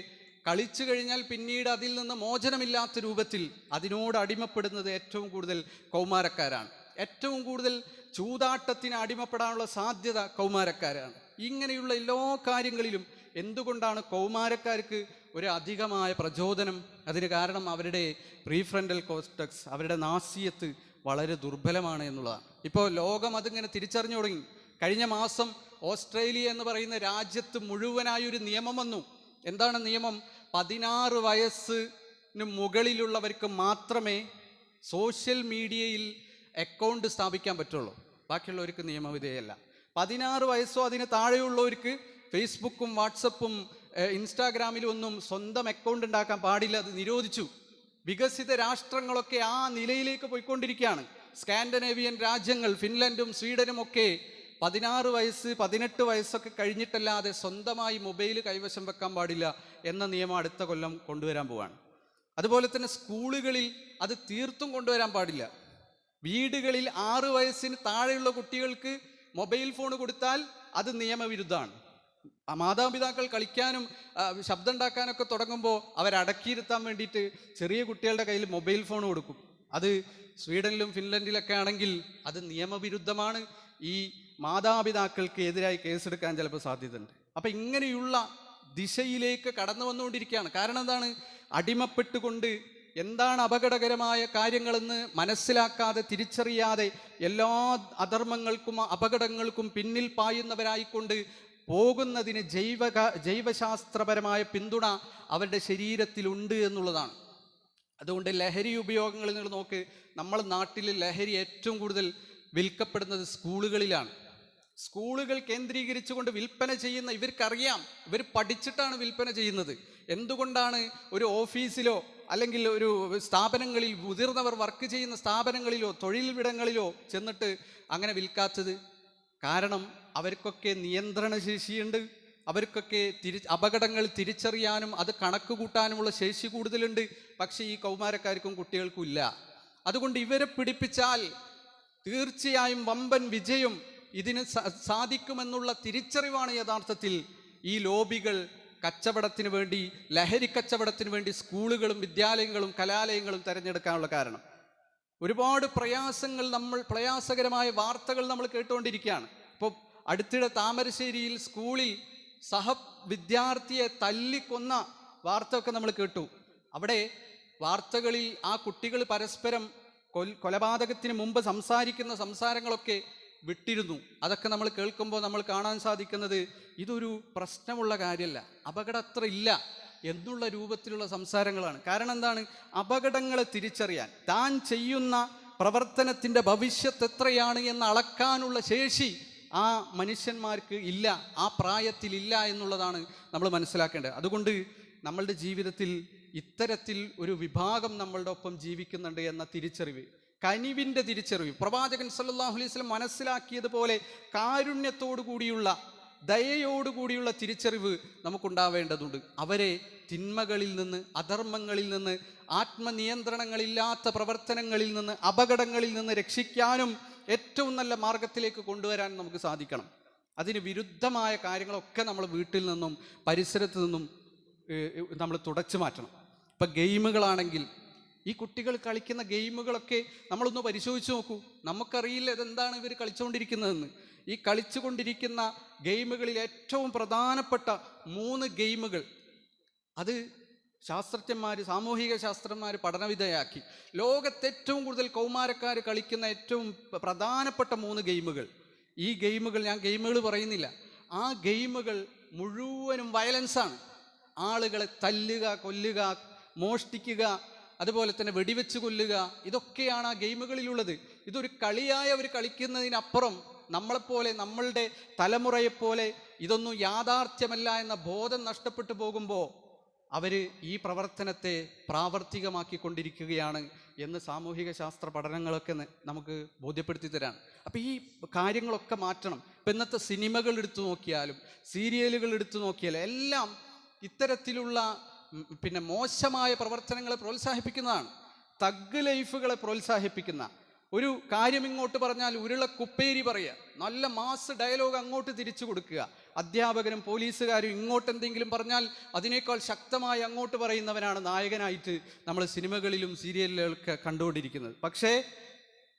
കളിച്ചു കഴിഞ്ഞാൽ പിന്നീട് അതിൽ നിന്ന് മോചനമില്ലാത്ത രൂപത്തിൽ അതിനോട് അടിമപ്പെടുന്നത് ഏറ്റവും കൂടുതൽ കൗമാരക്കാരാണ്. ഏറ്റവും കൂടുതൽ ചൂതാട്ടത്തിന് അടിമപ്പെടാനുള്ള സാധ്യത കൗമാരക്കാരാണ്. ഇങ്ങനെയുള്ള എല്ലാ കാര്യങ്ങളിലും എന്തുകൊണ്ടാണ് കൗമാരക്കാർക്ക് ഒരു അധികമായ പ്രചോദനം? അതിന് കാരണം അവരുടെ പ്രീഫ്രണ്ടൽ കോർട്ടക്സ്, അവരുടെ നാസിയത്ത് വളരെ ദുർബലമാണ് എന്നുള്ളതാണ്. ഇപ്പോൾ ലോകം അതിങ്ങനെ തിരിച്ചറിഞ്ഞു തുടങ്ങി. കഴിഞ്ഞ മാസം ഓസ്ട്രേലിയ എന്ന് പറയുന്ന രാജ്യത്ത് മുഴുവനായൊരു നിയമം വന്നു. എന്താണ് നിയമം? 16 വയസ്സിന് മുകളിലുള്ളവർക്ക് മാത്രമേ സോഷ്യൽ മീഡിയയിൽ അക്കൗണ്ട് സ്ഥാപിക്കാൻ പറ്റുള്ളൂ. ബാക്കിയുള്ളവർക്ക് നിയമവിധേയമല്ല. 16 വയസ്സോ അതിന് താഴെയുള്ളവർക്ക് ഫേസ്ബുക്കും വാട്സപ്പും ഇൻസ്റ്റാഗ്രാമിലും ഒന്നും സ്വന്തം അക്കൗണ്ട് ഉണ്ടാക്കാൻ പാടില്ല. അത് നിരോധിച്ചു. വികസിത രാഷ്ട്രങ്ങളൊക്കെ ആ നിലയിലേക്ക് പോയിക്കൊണ്ടിരിക്കുകയാണ്. സ്കാൻഡിനേവിയൻ രാജ്യങ്ങൾ, ഫിൻലൻഡും സ്വീഡനും ഒക്കെ 16 വയസ്സ് 18 വയസ്സൊക്കെ കഴിഞ്ഞിട്ടല്ലാതെ സ്വന്തമായി മൊബൈൽ കൈവശം വെക്കാൻ പാടില്ല എന്ന നിയമം അടുത്ത കൊല്ലം കൊണ്ടുവരാൻ പോവാണ്. അതുപോലെ തന്നെ സ്കൂളുകളിൽ അത് തീർത്തും കൊണ്ടുവരാൻ പാടില്ല. വീടുകളിൽ 6 വയസ്സിന് താഴെയുള്ള കുട്ടികൾക്ക് മൊബൈൽ ഫോൺ കൊടുത്താൽ അത് നിയമവിരുദ്ധമാണ്. മാതാപിതാക്കൾ കളിക്കാനും ശബ്ദം ഉണ്ടാക്കാനൊക്കെ തുടങ്ങുമ്പോൾ അവരടക്കിയിരുത്താൻ വേണ്ടിയിട്ട് ചെറിയ കുട്ടികളുടെ കയ്യിൽ മൊബൈൽ ഫോൺ കൊടുക്കും. അത് സ്വീഡനിലും ഫിൻലൻഡിലൊക്കെ ആണെങ്കിൽ അത് നിയമവിരുദ്ധമാണ്. ഈ മാതാപിതാക്കൾക്ക് എതിരായി കേസെടുക്കാൻ ചിലപ്പോൾ സാധ്യതയുണ്ട്. അപ്പം ഇങ്ങനെയുള്ള ദിശയിലേക്ക് കടന്നു വന്നുകൊണ്ടിരിക്കുകയാണ്. കാരണം എന്താണ്? അടിമപ്പെട്ടുകൊണ്ട് എന്താണ് അപകടകരമായ കാര്യങ്ങളെന്ന് മനസ്സിലാക്കാതെ, തിരിച്ചറിയാതെ എല്ലാ അധർമ്മങ്ങൾക്കും അപകടങ്ങൾക്കും പിന്നിൽ പായുന്നവരായിക്കൊണ്ട് പോകുന്നതിന് ജൈവശാസ്ത്രപരമായ പിന്തുണ അവരുടെ ശരീരത്തിലുണ്ട് എന്നുള്ളതാണ്. അതുകൊണ്ട് ലഹരി ഉപയോഗങ്ങളിൽ നിങ്ങൾ നോക്ക്. നമ്മുടെ നാട്ടിൽ ലഹരി ഏറ്റവും കൂടുതൽ വിൽക്കപ്പെടുന്നത് സ്കൂളുകളിലാണ്. സ്കൂളുകൾ കേന്ദ്രീകരിച്ചുകൊണ്ട് വിൽപ്പന ചെയ്യുന്ന ഇവർക്കറിയാം, ഇവർ പഠിച്ചിട്ടാണ് വിൽപ്പന ചെയ്യുന്നത്. എന്തുകൊണ്ടാണ് ഒരു ഓഫീസിലോ അല്ലെങ്കിൽ ഒരു സ്ഥാപനങ്ങളിൽ, മുതിർന്നവർ വർക്ക് ചെയ്യുന്ന സ്ഥാപനങ്ങളിലോ തൊഴിലിടങ്ങളിലോ ചെന്നിട്ട് അങ്ങനെ വിൽക്കാത്തത്? കാരണം അവർക്കൊക്കെ നിയന്ത്രണ ശേഷിയുണ്ട്. അവർക്കൊക്കെ അപകടങ്ങൾ തിരിച്ചറിയാനും അത് കണക്ക് കൂട്ടാനുമുള്ള ശേഷി കൂടുതലുണ്ട്. പക്ഷേ ഈ കൗമാരക്കാർക്കും കുട്ടികൾക്കും ഇല്ല. അതുകൊണ്ട് ഇവരെ പിടിപ്പിച്ചാൽ തീർച്ചയായും വമ്പൻ വിജയം ഇതിന് സാധിക്കുമെന്നുള്ള തിരിച്ചറിവാണ് യഥാർത്ഥത്തിൽ ഈ ലോബികൾ കച്ചവടത്തിന് വേണ്ടി, ലഹരി കച്ചവടത്തിന് വേണ്ടി സ്കൂളുകളും വിദ്യാലയങ്ങളും കലാലയങ്ങളും തിരഞ്ഞെടുക്കാനുള്ള കാരണം. ഒരുപാട് പ്രയാസകരമായ വാർത്തകൾ നമ്മൾ കേട്ടുകൊണ്ടിരിക്കുകയാണ്. ഇപ്പോൾ അടുത്തിടെ താമരശ്ശേരിയിൽ സ്കൂളിൽ വിദ്യാർത്ഥിയെ തല്ലിക്കൊന്ന വാർത്തയൊക്കെ നമ്മൾ കേട്ടു. അവിടെ വാർത്തകളിൽ ആ കുട്ടികൾ പരസ്പരം കൊലപാതകത്തിന് മുമ്പ് സംസാരിക്കുന്ന സംസാരങ്ങളൊക്കെ വിട്ടിരുന്നു. അതൊക്കെ നമ്മൾ കേൾക്കുമ്പോൾ നമ്മൾ കാണാൻ സാധിക്കുന്നത് ഇതൊരു പ്രശ്നമുള്ള കാര്യമല്ല, അപകടം അത്ര ഇല്ല എന്നുള്ള രൂപത്തിലുള്ള സംസാരങ്ങളാണ്. കാരണം എന്താണ്? അപകടങ്ങളെ തിരിച്ചറിയാൻ, താൻ ചെയ്യുന്ന പ്രവർത്തനത്തിൻ്റെ ഭവിഷ്യത്ത് എത്രയാണ് എന്ന് അളക്കാനുള്ള ശേഷി ആ മനുഷ്യന്മാർക്ക് ഇല്ല, ആ പ്രായത്തിലില്ല എന്നുള്ളതാണ് നമ്മൾ മനസ്സിലാക്കേണ്ടത്. അതുകൊണ്ട് നമ്മളുടെ ജീവിതത്തിൽ ഇത്തരത്തിൽ ഒരു വിഭാഗം നമ്മളുടെ ഒപ്പം ജീവിക്കുന്നുണ്ട് എന്ന തിരിച്ചറിവ്, കനിവിൻ്റെ തിരിച്ചറിവ്, പ്രവാചകൻ സല്ലല്ലാഹു അലൈഹി വസല്ലം മനസ്സിലാക്കിയതുപോലെ കാരുണ്യത്തോടു കൂടിയുള്ള, ദയയോടുകൂടിയുള്ള തിരിച്ചറിവ് നമുക്കുണ്ടാവേണ്ടതുണ്ട്. അവരെ തിന്മകളിൽ നിന്ന്, അധർമ്മങ്ങളിൽ നിന്ന്, ആത്മനിയന്ത്രണങ്ങളില്ലാത്ത പ്രവർത്തനങ്ങളിൽ നിന്ന്, അപകടങ്ങളിൽ നിന്ന് രക്ഷിക്കാനും ഏറ്റവും നല്ല മാർഗത്തിലേക്ക് കൊണ്ടുവരാൻ നമുക്ക് സാധിക്കണം. അതിന് വിരുദ്ധമായ കാര്യങ്ങളൊക്കെ നമ്മൾ വീട്ടിൽ നിന്നും പരിസരത്ത് നിന്നും നമ്മൾ തുടച്ചു മാറ്റണം. ഇപ്പം ഗെയിമുകളാണെങ്കിൽ, ഈ കുട്ടികൾ കളിക്കുന്ന ഗെയിമുകളൊക്കെ നമ്മളൊന്ന് പരിശോധിച്ച് നോക്കൂ. നമുക്കറിയില്ല ഇതെന്താണ് ഇവർ കളിച്ചുകൊണ്ടിരിക്കുന്നതെന്ന്. ഈ കളിച്ചുകൊണ്ടിരിക്കുന്ന ഗെയിമുകളിൽ ഏറ്റവും പ്രധാനപ്പെട്ട 3 ഗെയിമുകൾ അത് ശാസ്ത്രജ്ഞന്മാർ, സാമൂഹിക ശാസ്ത്രജ്ഞന്മാർ പഠനവിധേയാക്കി. ലോകത്ത് ഏറ്റവും കൂടുതൽ കൗമാരക്കാർ കളിക്കുന്ന ഏറ്റവും പ്രധാനപ്പെട്ട 3 ഗെയിമുകൾ. ഈ ഗെയിമുകൾ, ഞാൻ ഗെയിമുകൾ പറയുന്നില്ല, ആ ഗെയിമുകൾ മുഴുവനും വയലൻസാണ്. ആളുകളെ തല്ലുക, കൊല്ലുക, മോഷ്ടിക്കുക, അതുപോലെ തന്നെ വെടിവെച്ച് കൊല്ലുക, ഇതൊക്കെയാണ് ആ ഗെയിമുകളിലുള്ളത്. ഇതൊരു കളിയായി അവർ കളിക്കുന്നതിനപ്പുറം നമ്മളെപ്പോലെ, നമ്മളുടെ തലമുറയെപ്പോലെ ഇതൊന്നും യാഥാർത്ഥ്യമല്ല എന്ന ബോധം നഷ്ടപ്പെട്ടു പോകുമ്പോൾ അവർ ഈ പ്രവർത്തനത്തെ പ്രാവർത്തികമാക്കിക്കൊണ്ടിരിക്കുകയാണ് എന്ന് സാമൂഹിക ശാസ്ത്ര പഠനങ്ങളൊക്കെ നമുക്ക് ബോധ്യപ്പെടുത്തി തരാൻ. അപ്പം ഈ കാര്യങ്ങളൊക്കെ മാറ്റണം. ഇപ്പം ഇന്നത്തെ സിനിമകൾ എടുത്തു നോക്കിയാലും സീരിയലുകൾ എടുത്തു നോക്കിയാലും എല്ലാം ഇത്തരത്തിലുള്ള മോശമായ പ്രവർത്തനങ്ങളെ പ്രോത്സാഹിപ്പിക്കുന്നതാണ്. തഗ് ലൈഫുകളെ പ്രോത്സാഹിപ്പിക്കുന്ന ഒരു കാര്യം ഇങ്ങോട്ട് പറഞ്ഞാൽ ഉരുളക്കുപ്പേരി പറയുക, നല്ല മാസ് ഡയലോഗ് അങ്ങോട്ട് തിരിച്ചു കൊടുക്കുക. അധ്യാപകരും പോലീസുകാരും ഇങ്ങോട്ട് എന്തെങ്കിലും പറഞ്ഞാൽ അതിനേക്കാൾ ശക്തമായി അങ്ങോട്ട് പറയുന്നവനാണ് നായകനായിട്ട് നമ്മൾ സിനിമകളിലും സീരിയലുകളൊക്കെ കണ്ടുകൊണ്ടിരിക്കുന്നത്. പക്ഷേ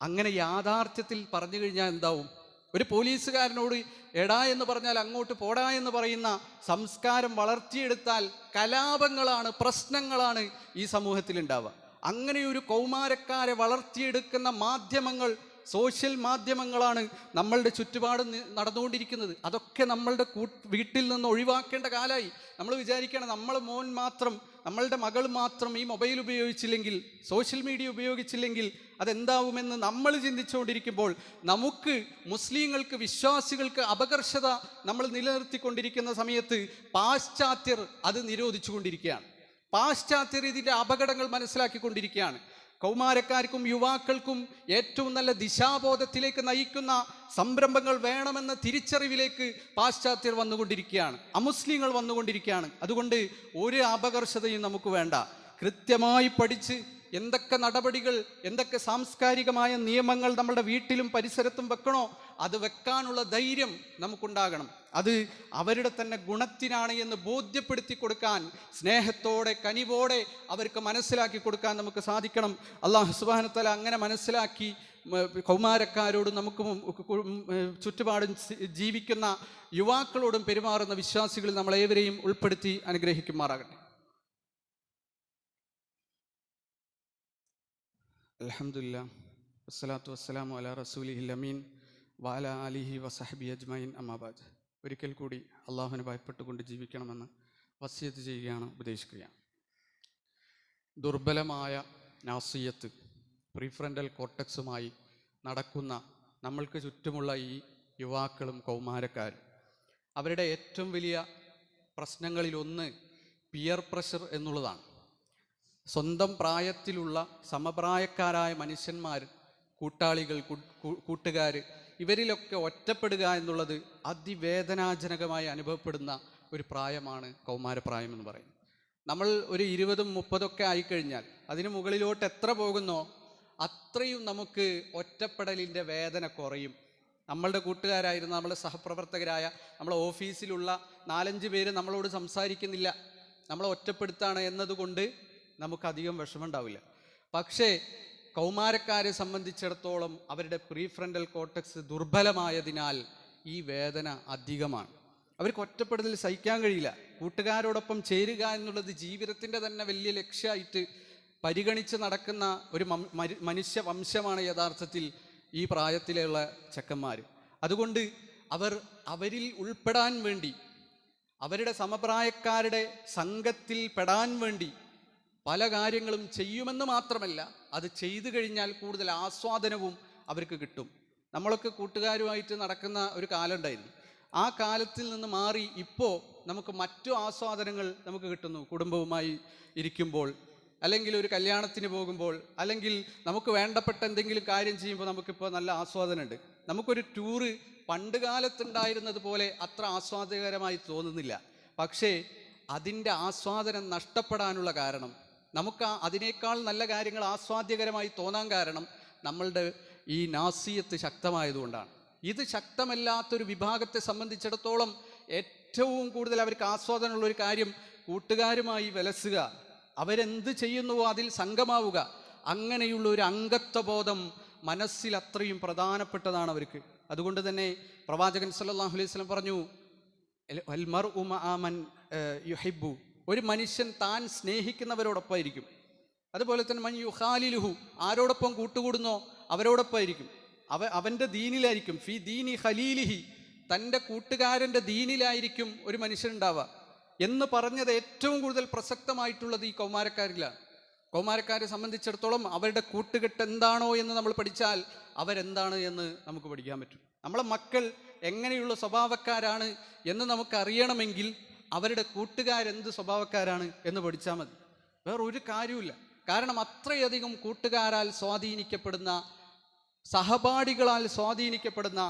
അങ്ങനെ യാഥാർത്ഥ്യത്തിൽ പറഞ്ഞു കഴിഞ്ഞാൽ എന്താവും? ഒരു പോലീസുകാരനോട് എടാ എന്ന് പറഞ്ഞാൽ അങ്ങോട്ട് പോടാ എന്ന് പറയുന്ന സംസ്കാരം വളർത്തിയെടുത്താൽ കലാപങ്ങളാണ്, പ്രശ്നങ്ങളാണ് ഈ സമൂഹത്തിൽ ഉണ്ടാവുക. അങ്ങനെ ഒരു കൗമാരക്കാരെ വളർത്തിയെടുക്കുന്ന മാധ്യമങ്ങൾ, സോഷ്യൽ മാധ്യമങ്ങളാണ് നമ്മളുടെ ചുറ്റുപാട് നടന്നുകൊണ്ടിരിക്കുന്നത്. അതൊക്കെ നമ്മളുടെ വീട്ടിൽ നിന്ന് ഒഴിവാക്കേണ്ട കാലമായി. നമ്മൾ വിചാരിക്കണം നമ്മളെ മോൻ മാത്രം, നമ്മളുടെ മകൾ മാത്രം ഈ മൊബൈൽ ഉപയോഗിച്ചില്ലെങ്കിൽ, സോഷ്യൽ മീഡിയ ഉപയോഗിച്ചില്ലെങ്കിൽ അതെന്താവുമെന്ന് നമ്മൾ ചിന്തിച്ചുകൊണ്ടിരിക്കുമ്പോൾ നമുക്ക് മുസ്ലിങ്ങൾക്ക്, വിശ്വാസികൾക്ക് അപകർഷത നമ്മൾ നിലനിർത്തിക്കൊണ്ടിരിക്കുന്ന സമയത്ത് പാശ്ചാത്യർ അത് നിരോധിച്ചു കൊണ്ടിരിക്കുകയാണ്. പാശ്ചാത്യർ ഇതിൻ്റെ അപകടങ്ങൾ മനസ്സിലാക്കിക്കൊണ്ടിരിക്കുകയാണ്. കൗമാരക്കാർക്കും യുവാക്കൾക്കും ഏറ്റവും നല്ല ദിശാബോധത്തിലേക്ക് നയിക്കുന്ന സംരംഭങ്ങൾ വേണമെന്ന തിരിച്ചറിവിലേക്ക് പാശ്ചാത്യർ വന്നുകൊണ്ടിരിക്കുകയാണ്, അമുസ്ലിങ്ങൾ വന്നുകൊണ്ടിരിക്കുകയാണ്. അതുകൊണ്ട് ഒരു അപകർഷതയും നമുക്ക് വേണ്ട. കൃത്യമായി പഠിച്ച് എന്തൊക്കെ നടപടികൾ, എന്തൊക്കെ സാംസ്കാരികമായ നിയമങ്ങൾ നമ്മുടെ വീട്ടിലും പരിസരത്തും വെക്കണോ അത് വെക്കാനുള്ള ധൈര്യം നമുക്കുണ്ടാകണം. അത് അവരുടെ തന്നെ ഗുണത്തിനാണ് എന്ന് ബോധ്യപ്പെടുത്തി കൊടുക്കാൻ, സ്നേഹത്തോടെ കനിവോടെ അവർക്ക് മനസ്സിലാക്കി കൊടുക്കാൻ നമുക്ക് സാധിക്കണം. അല്ലാഹു സുബ്ഹാനഹു വ തആല അങ്ങനെ മനസ്സിലാക്കി കൗമാരക്കാരോടും നമുക്ക് ചുറ്റുപാടും ജീവിക്കുന്ന യുവാക്കളോടും പെരുമാറുന്ന വിശ്വാസികളിൽ നമ്മളേവരെയും ഉൾപ്പെടുത്തി അനുഗ്രഹിക്കുമാറാകട്ടെ. അൽഹംദുലില്ലാഹ് വസ്സലാത്തു വസ്സലാമു അലാ റസൂലിഹിൽ അമീൻ വഅലാ ആലിഹി വസഹബി അജ്മഈൻ അമ്മാ ബഅദ്. ഒരിക്കൽ കൂടി അള്ളാഹുവിനെ ഭയപ്പെട്ടുകൊണ്ട് ജീവിക്കണമെന്ന് വസിയത്ത് ചെയ്യുകയാണ്, ഉപദേശിക്കുകയാണ്. ദുർബലമായ നാസിയത്ത്, പ്രീഫ്രണ്ടൽ കോർട്ടക്സുമായി നടക്കുന്ന നമ്മൾക്ക് ചുറ്റുമുള്ള ഈ യുവാക്കളും കൗമാരക്കാരും, അവരുടെ ഏറ്റവും വലിയ പ്രശ്നങ്ങളിലൊന്ന് പിയർ പ്രഷർ എന്നുള്ളതാണ്. സ്വന്തം പ്രായത്തിലുള്ള സമപ്രായക്കാരായ മനുഷ്യന്മാർ, കൂട്ടാളികൾ, കൂട്ടുകാർ, ഇവരിലൊക്കെ ഒറ്റപ്പെടുക എന്നുള്ളത് അതിവേദനാജനകമായി അനുഭവപ്പെടുന്ന ഒരു പ്രായമാണ് കൗമാരപ്രായം എന്ന് പറയുന്നത്. നമ്മൾ ഒരു 20, 30 ആയിക്കഴിഞ്ഞാൽ അതിന് മുകളിലോട്ട് എത്ര പോകുന്നോ അത്രയും നമുക്ക് ഒറ്റപ്പെടലിൻ്റെ വേദന കുറയും. നമ്മളുടെ കൂട്ടുകാരായിരുന്ന, നമ്മളെ സഹപ്രവർത്തകരായ, നമ്മളെ ഓഫീസിലുള്ള 4-5 പേര് നമ്മളോട് സംസാരിക്കുന്നില്ല, നമ്മളെ ഒറ്റപ്പെടുത്താണ് എന്നതുകൊണ്ട് നമുക്കധികം വിഷമമുണ്ടാവില്ല. പക്ഷേ കൗമാരക്കാരെ സംബന്ധിച്ചിടത്തോളം അവരുടെ പ്രീഫ്രണ്ടൽ കോർട്ടക്സ് ദുർബലമായതിനാൽ ഈ വേദന അധികമാണ്. അവർക്ക് ഒറ്റപ്പെടുതൽ സഹിക്കാൻ കഴിയില്ല. കൂട്ടുകാരോടൊപ്പം ചേരുക എന്നുള്ളത് ജീവിതത്തിൻ്റെ തന്നെ വലിയ ലക്ഷ്യമായിട്ട് പരിഗണിച്ച് നടക്കുന്ന ഒരു മനുഷ്യ വംശമാണ് യഥാർത്ഥത്തിൽ ഈ പ്രായത്തിലുള്ള ചെക്കന്മാർ. അതുകൊണ്ട് അവരിൽ ഉൾപ്പെടാൻ വേണ്ടി, അവരുടെ സമപ്രായക്കാരുടെ സംഘത്തിൽ പെടാൻ വേണ്ടി പല കാര്യങ്ങളും ചെയ്യുമെന്ന് മാത്രമല്ല, അത് ചെയ്തു കഴിഞ്ഞാൽ കൂടുതൽ ആസ്വാദനവും അവർക്ക് കിട്ടും. നമ്മളൊക്കെ കൂട്ടുകാരുമായിട്ട് നടക്കുന്ന ഒരു കാലം ഉണ്ടായിരുന്നു. ആ കാലത്തിൽ നിന്ന് മാറി ഇപ്പോൾ നമുക്ക് മറ്റു ആസ്വാദനങ്ങൾ നമുക്ക് കിട്ടുന്നു. കുടുംബവുമായി ഇരിക്കുമ്പോൾ, അല്ലെങ്കിൽ ഒരു കല്യാണത്തിന് പോകുമ്പോൾ, അല്ലെങ്കിൽ നമുക്ക് വേണ്ടപ്പെട്ട എന്തെങ്കിലും കാര്യം ചെയ്യുമ്പോൾ നമുക്കിപ്പോൾ നല്ല ആസ്വാദനമുണ്ട്. നമുക്കൊരു ടൂറ് പണ്ട് കാലത്തുണ്ടായിരുന്നത് പോലെ അത്ര ആസ്വാദകരമായി തോന്നുന്നില്ല. പക്ഷേ അതിൻ്റെ ആസ്വാദനം നഷ്ടപ്പെടാനുള്ള കാരണം, നമുക്ക് അതിനേക്കാൾ നല്ല കാര്യങ്ങൾ ആസ്വാദ്യകരമായി തോന്നാൻ കാരണം നമ്മളുടെ ഈ നാസിയത്ത് ശക്തമായതുകൊണ്ടാണ്. ഇത് ശക്തമല്ലാത്തൊരു വിഭാഗത്തെ സംബന്ധിച്ചിടത്തോളം ഏറ്റവും കൂടുതൽ അവർക്ക് ആസ്വാദനമുള്ളൊരു കാര്യം കൂട്ടുകാരുമായി വിലസുക, അവരെന്ത് ചെയ്യുന്നുവോ അതിൽ സംഗമാവുക. അങ്ങനെയുള്ള ഒരു അംഗത്വബോധം മനസ്സിൽ അത്രയും പ്രധാനപ്പെട്ടതാണ് അവർക്ക്. അതുകൊണ്ട് തന്നെ പ്രവാചകൻ സല്ലല്ലാഹു അലൈഹി വസല്ലം പറഞ്ഞു, അൽ മർഉ മഅ മൻ യുഹിബ്ബു, ഒരു മനുഷ്യൻ താൻ സ്നേഹിക്കുന്നവരോടൊപ്പമായിരിക്കും. അതുപോലെ തന്നെ മൻ യുഖാലിലുഹു, ആരോടൊപ്പം കൂട്ടുകൂടുന്നോ അവരോടൊപ്പമായിരിക്കും. അവൻ്റെ ദീനിലായിരിക്കും. ഫി ദീനി ഖലീലിഹി, തൻ്റെ കൂട്ടുകാരൻ്റെ ദീനിലായിരിക്കും ഒരു മനുഷ്യനുണ്ടാവുക എന്ന് പറഞ്ഞത് ഏറ്റവും കൂടുതൽ പ്രസക്തമായിട്ടുള്ളത് ഈ കൗമാരക്കാരിലാണ്. കൗമാരക്കാരെ സംബന്ധിച്ചിടത്തോളം അവരുടെ കൂട്ടുകെട്ട് എന്താണോ എന്ന് നമ്മൾ പഠിച്ചാൽ അവരെന്താണ് എന്ന് നമുക്ക് പഠിക്കാൻ പറ്റും. നമ്മളെ മക്കൾ എങ്ങനെയുള്ള സ്വഭാവക്കാരാണ് എന്ന് നമുക്കറിയണമെങ്കിൽ അവരുടെ കൂട്ടുകാരെന്ത് സ്വഭാവക്കാരാണ് എന്ന് പഠിച്ചാൽ മതി. വേറൊരു കാര്യമില്ല. കാരണം അത്രയധികം കൂട്ടുകാരാൽ സ്വാധീനിക്കപ്പെടുന്ന, സഹപാഠികളാൽ സ്വാധീനിക്കപ്പെടുന്ന,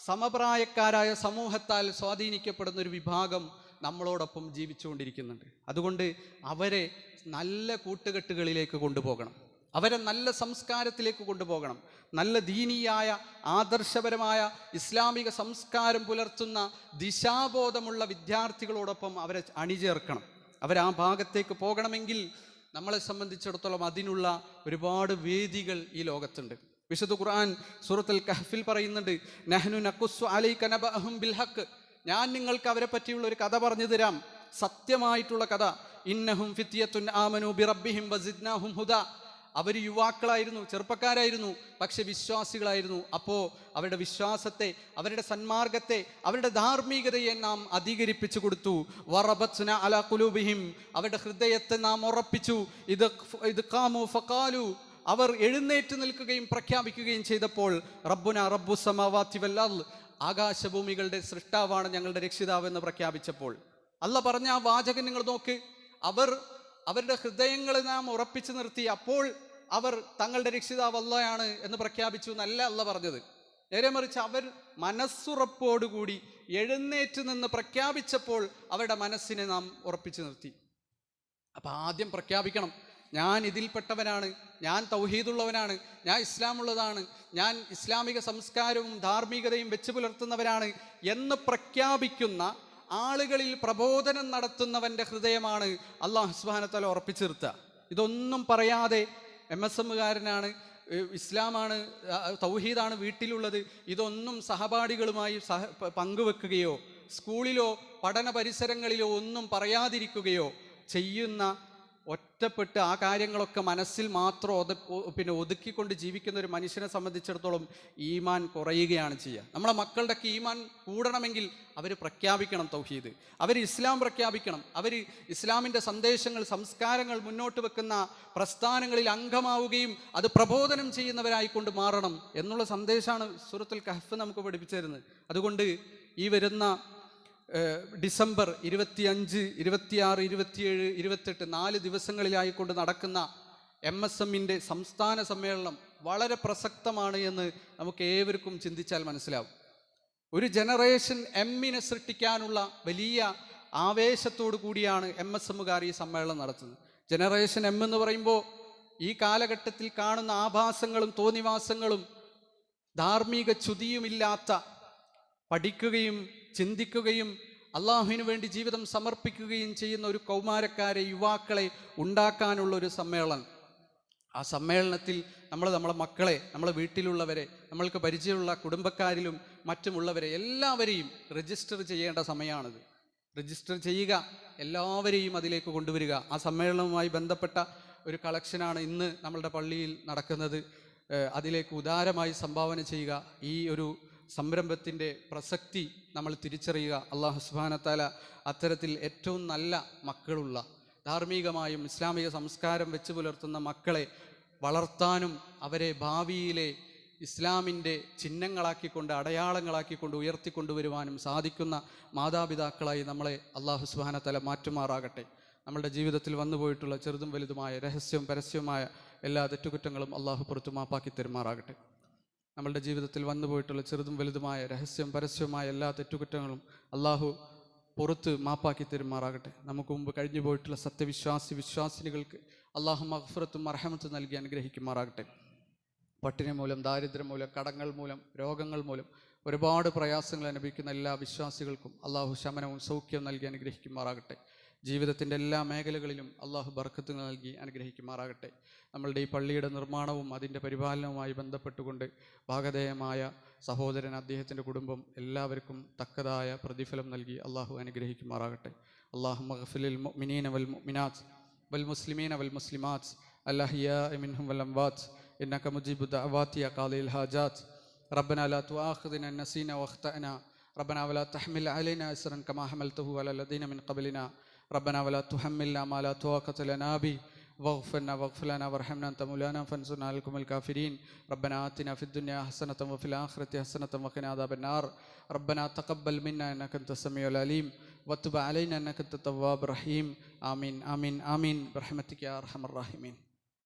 സമപ്രായക്കാരായ സമൂഹത്താൽ സ്വാധീനിക്കപ്പെടുന്ന ഒരു വിഭാഗം നമ്മളോടൊപ്പം ജീവിച്ചുകൊണ്ടിരിക്കുന്നുണ്ട്. അതുകൊണ്ട് അവരെ നല്ല കൂട്ടുകെട്ടുകളിലേക്ക് കൊണ്ടുപോകണം. അവരെ നല്ല സംസ്കാരത്തിലേക്ക് കൊണ്ടുപോകണം. നല്ല ദീനീയായ ആദർശപരമായ ഇസ്ലാമിക സംസ്കാരം പുലർത്തുന്ന ദിശാബോധമുള്ള വിദ്യാർത്ഥികളോടൊപ്പം അവരെ അണിചേർക്കണം. അവരാ ഭാഗത്തേക്ക് പോകണമെങ്കിൽ നമ്മളെ സംബന്ധിച്ചിടത്തോളം അതിനുള്ള ഒരുപാട് വേദികൾ ഈ ലോകത്തുണ്ട്. വിശുദ്ധ ഖുർആൻ സൂറത്തുൽ കഹ്ഫിൽ പറയുന്നുണ്ട്, നഹ്നു നഖുസ്സു അലൈക നബഅഹും ബിൽ ഹഖ്, ഞാൻ നിങ്ങൾക്ക് അവരെ പറ്റിയുള്ള ഒരു കഥ പറഞ്ഞു തരാം, സത്യമായിട്ടുള്ള കഥ. ഇന്നഹും ഫിത്യത്തുൻ ആമനു ബിറബ്ബിഹിം വസിദ്നാഹും ഹുദാ, അവർ യുവാക്കളായിരുന്നു, ചെറുപ്പക്കാരായിരുന്നു, പക്ഷെ വിശ്വാസികളായിരുന്നു. അപ്പോൾ അവരുടെ വിശ്വാസത്തെ, അവരുടെ സന്മാർഗത്തെ, അവരുടെ ധാർമ്മികതയെ നാം അധികരിപ്പിച്ചു കൊടുത്തു. വറബത്ന അലാ ഖുലൂബിഹിം, അവരുടെ ഹൃദയത്തെ നാം ഉറപ്പിച്ചു. ഇത് ഖാമു ഫഖാലു, അവർ എഴുന്നേറ്റ് നിൽക്കുകയും പ്രഖ്യാപിക്കുകയും ചെയ്തപ്പോൾ റബ്ബുന റബ്ബുസ് സമാവാതി വൽ അർള്, ആകാശഭൂമികളുടെ സൃഷ്ടാവാണ് ഞങ്ങളുടെ രക്ഷിതാവ് എന്ന് പ്രഖ്യാപിച്ചപ്പോൾ അല്ലാഹ് പറഞ്ഞ ആ വാചകം നിങ്ങൾ നോക്ക്. അവരുടെ ഹൃദയങ്ങളെ നാം ഉറപ്പിച്ചു നിർത്തി. അപ്പോൾ അവർ തങ്ങളുടെ രക്ഷിതാവ് അല്ലാഹയാണ് എന്ന് പ്രഖ്യാപിച്ചു എന്നല്ല അല്ലാഹ് പറഞ്ഞത്. നേരെ മറിച്ച് അവർ മനസ്സുറപ്പോടുകൂടി എഴുന്നേറ്റ് നിന്ന് പ്രഖ്യാപിച്ചപ്പോൾ അവരുടെ മനസ്സിനെ നാം ഉറപ്പിച്ചു നിർത്തി. അപ്പം ആദ്യം പ്രഖ്യാപിക്കണം, ഞാൻ ഇതിൽപ്പെട്ടവനാണ്, ഞാൻ തൗഹീദുള്ളവനാണ്, ഞാൻ ഇസ്ലാമുള്ളതാണ്, ഞാൻ ഇസ്ലാമിക സംസ്കാരവും ധാർമ്മികതയും വെച്ച് പുലർത്തുന്നവരാണ് എന്ന് പ്രഖ്യാപിക്കുന്ന ആളുകളിൽ പ്രബോധനം നടത്തുന്നവൻ്റെ ഹൃദയമാണ് അല്ലാഹു സുബ്ഹാനഹു വ തആല ഉറപ്പിച്ചു നിർത്തുക. ഇതൊന്നും പറയാതെ MSMകാരനാണ്, ഇസ്ലാമാണ്, തൗഹീദാണ് വീട്ടിലുള്ളത്, ഇതൊന്നും സഹപാഠികളുമായി പങ്കുവെക്കുകയോ സ്കൂളിലോ പഠന പരിസരങ്ങളിലോ ഒന്നും പറയാതിരിക്കുകയോ ചെയ്യുന്ന, ഒറ്റപ്പെട്ട് ആ കാര്യങ്ങളൊക്കെ മനസ്സിൽ മാത്രം ഒതുക്കിക്കൊണ്ട് ജീവിക്കുന്ന ഒരു മനുഷ്യനെ സംബന്ധിച്ചിടത്തോളം ഈമാൻ കുറയുകയാണ് ചെയ്യുക. നമ്മളെ മക്കളുടെയൊക്കെ ഈമാൻ കൂടണമെങ്കിൽ അവർ പ്രഖ്യാപിക്കണം തൗഹീദ്, അവർ ഇസ്ലാം പ്രഖ്യാപിക്കണം, അവർ ഇസ്ലാമിൻ്റെ സന്ദേശങ്ങൾ, സംസ്കാരങ്ങൾ മുന്നോട്ട് വെക്കുന്ന പ്രസ്ഥാനങ്ങളിൽ അംഗമാവുകയും അത് പ്രബോധനം ചെയ്യുന്നവരായിക്കൊണ്ട് മാറണം എന്നുള്ള സന്ദേശമാണ് സൂറത്തുൽ കഹ്ഫ് നമുക്ക് പഠിപ്പിച്ചു തരുന്നത്. അതുകൊണ്ട് ഈ വരുന്ന ഡിസംബർ 25, 26, 27, 28 4 ദിവസങ്ങളിലായിക്കൊണ്ട് നടക്കുന്ന MSMൻ്റെ സംസ്ഥാന സമ്മേളനം വളരെ പ്രസക്തമാണ് എന്ന് നമുക്ക് ഏവർക്കും ചിന്തിച്ചാൽ മനസ്സിലാവും. ഒരു ജനറേഷൻ എമ്മിനെ സൃഷ്ടിക്കാനുള്ള വലിയ ആവേശത്തോടു കൂടിയാണ് MSMകാർ ഈ സമ്മേളനം നടത്തുന്നത്. ജനറേഷൻ എം എന്ന് പറയുമ്പോൾ ഈ കാലഘട്ടത്തിൽ കാണുന്ന ആഭാസങ്ങളും തോന്നിവാസങ്ങളും ധാർമ്മിക ച്യുതിയുമില്ലാത്ത, പഠിക്കുകയും ചിന്തിക്കുകയും അള്ളാഹുവിന് വേണ്ടി ജീവിതം സമർപ്പിക്കുകയും ചെയ്യുന്ന ഒരു കൗമാരക്കാരെ, യുവാക്കളെ ഉണ്ടാക്കാനുള്ള ഒരു സമ്മേളനം. ആ സമ്മേളനത്തിൽ നമ്മളെ മക്കളെ, നമ്മളെ വീട്ടിലുള്ളവരെ, നമ്മൾക്ക് പരിചയമുള്ള കുടുംബക്കാരിലും മറ്റുമുള്ളവരെ എല്ലാവരെയും രജിസ്റ്റർ ചെയ്യേണ്ട സമയമാണിത്. രജിസ്റ്റർ ചെയ്യുക, എല്ലാവരെയും അതിലേക്ക് കൊണ്ടുവരിക. ആ സമ്മേളനവുമായി ബന്ധപ്പെട്ട ഒരു കളക്ഷനാണ് ഇന്ന് നമ്മളുടെ പള്ളിയിൽ നടക്കുന്നത്. അതിലേക്ക് ഉദാരമായി സംഭാവന ചെയ്യുക. ഈ ഒരു സംരംഭത്തിൻ്റെ പ്രസക്തി നമ്മൾ തിരിച്ചറിയുക. അല്ലാഹു സുബ്ഹാനഹു വ തആല അത്തരത്തിൽ ഏറ്റവും നല്ല മക്കളുള്ള, ധാർമ്മികമായും ഇസ്ലാമിക സംസ്കാരം വെച്ച് പുലർത്തുന്ന മക്കളെ വളർത്താനും അവരെ ഭാവിയിലെ ഇസ്ലാമിൻ്റെ ചിഹ്നങ്ങളാക്കിക്കൊണ്ട്, അടയാളങ്ങളാക്കിക്കൊണ്ട് ഉയർത്തിക്കൊണ്ടുവരുവാനും സാധിക്കുന്ന മാതാപിതാക്കളായി നമ്മളെ അല്ലാഹു സുബ്ഹാനഹു വ തആല മാറ്റുമാറാകട്ടെ. നമ്മളുടെ ജീവിതത്തിൽ വന്നുപോയിട്ടുള്ള ചെറുതും വലുതുമായ, രഹസ്യവും പരസ്യവുമായ എല്ലാ തെറ്റുകുറ്റങ്ങളും അല്ലാഹു പുറത്തു മാപ്പാക്കി തരുമാറാകട്ടെ. നമ്മളുടെ ജീവിതത്തിൽ വന്നുപോയിട്ടുള്ള ചെറുതും വലുതുമായ, രഹസ്യവും പരസ്യവുമായ എല്ലാ തെറ്റുകുറ്റങ്ങളും അള്ളാഹു പുറത്ത് മാപ്പാക്കി തരുമാറാകട്ടെ. നമുക്ക് മുമ്പ് കഴിഞ്ഞു പോയിട്ടുള്ള വിശ്വാസിനികൾക്ക് അള്ളാഹു മഗ്ഫിറത്തും മർഹമത്തും നൽകി അനുഗ്രഹിക്കുമാറാകട്ടെ. പട്ടിണി മൂലം, ദാരിദ്ര്യം മൂലം, കടങ്ങൾ മൂലം, രോഗങ്ങൾ മൂലം ഒരുപാട് പ്രയാസങ്ങൾ അനുഭവിക്കുന്ന എല്ലാ വിശ്വാസികൾക്കും അള്ളാഹു ശമനവും സൗഖ്യവും നൽകി അനുഗ്രഹിക്കുമാറാകട്ടെ. ജീവിതത്തിൻ്റെ എല്ലാ മേഖലകളിലും അള്ളാഹു ബർക്കത്ത് നൽകി അനുഗ്രഹിക്കുമാറാകട്ടെ. നമ്മളുടെ ഈ പള്ളിയുടെ നിർമ്മാണവും അതിൻ്റെ പരിപാലനവുമായി ബന്ധപ്പെട്ടുകൊണ്ട് ഭാഗധേയമായ സഹോദരൻ, അദ്ദേഹത്തിൻ്റെ കുടുംബം എല്ലാവർക്കും തക്കതായ പ്രതിഫലം നൽകി അള്ളാഹു അനുഗ്രഹിക്കുമാറാകട്ടെ. അല്ലാഹുമ്മ ഗ്ഫിർ മുഅ്മിനീന വൽ മുഅ്മിനാത്ത് വൽ മുസ്ലിമീന വൽ മുസ്ലിമാത്ത് അൽഅഹ്യാഇ മിൻഹും വൽ അംവാത്ത് ഇന്നക മുജീബു ദഅവാതി യാ ഖാദിൽ ഹാജാത്ത് റബ്ബനാ ലാ തുആഖിദ്നാ ഇൻ നസീനാ വഖ്തഅനാ റബ്ബനാ വലാ തഹ്മിൽ അലൈനാ ഇസ്റൻ കമാ ഹമൽതഹു അലാ ലദീന മിൻ ഖബ്ലിനാ ربنا ولا تحملنا ما لا طاقة لنا به واغفر لنا وارحمنا أنت مولانا فانصرنا على القوم الكافرين. ربنا آتنا في الدنيا حسنة وفي الآخرة حسنة وقنا عذاب النار. ربنا تقبل منا إنك أنت السميع العليم وتب علينا إنك أنت التواب الرحيم. آمين آمين آمين برحمتك يا أرحم الراحمين.